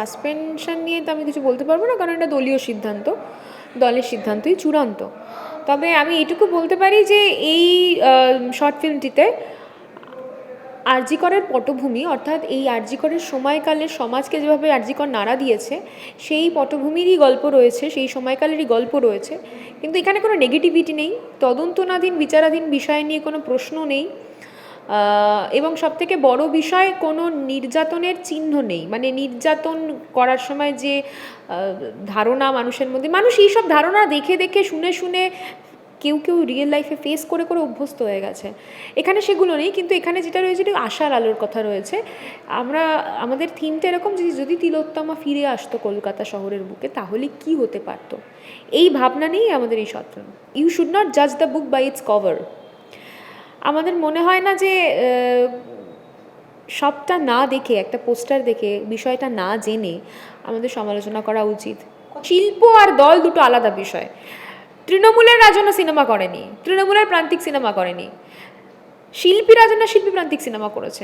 Suspension নিয়ে তো আমি কিছু বলতে পারবো না, কারণ এটা দলীয় সিদ্ধান্ত, দলের সিদ্ধান্তই চূড়ান্ত। তবে আমি এটুকু বলতে পারি যে এই শর্ট ফিল্মটিতে আরজিকরের পটভূমি, অর্থাৎ এই আরজিকরের সময়কালে সমাজকে যেভাবে আরজিকর নাড়া দিয়েছে সেই পটভূমিরই গল্প রয়েছে, সেই সময়কালেরই গল্প রয়েছে। কিন্তু এখানে কোনো নেগেটিভিটি নেই, তদন্তনাধীন বিচারাধীন বিষয় নিয়ে কোনো প্রশ্ন নেই, এবং সবথেকে বড় বিষয় কোনো নির্যাতনের চিহ্ন নেই। মানে নির্যাতন করার সময় যে ধারণা মানুষের মধ্যে, মানুষ এইসব ধারণা দেখে দেখে শুনে শুনে কেউ কেউ রিয়েল লাইফে ফেস করে করে অভ্যস্ত হয়ে গেছে। এখানে সেগুলো নেই, কিন্তু এখানে যেটা রয়েছে এটা আশার আলোর কথা রয়েছে। আমাদের থিমটা এরকম যে যদি তিলোত্তমা ফিরে আসতো কলকাতা শহরের বুকে তাহলে কি হতে পারতো, এই ভাবনা নিয়েই আমাদের এই short film. You should not জাজ the book by its cover. আমাদের মনে হয় না যে সবটা না দেখে, একটা পোস্টার দেখে, বিষয়টা না জেনে আমাদের সমালোচনা করা উচিত। শিল্প আর দল দুটো আলাদা বিষয়। তৃণমূলের রাজনা সিনেমা করেনি, তৃণমূলের প্রান্তিক সিনেমা করেনি, শিল্পী রাজনা শিল্পী প্রান্তিক সিনেমা করেছে।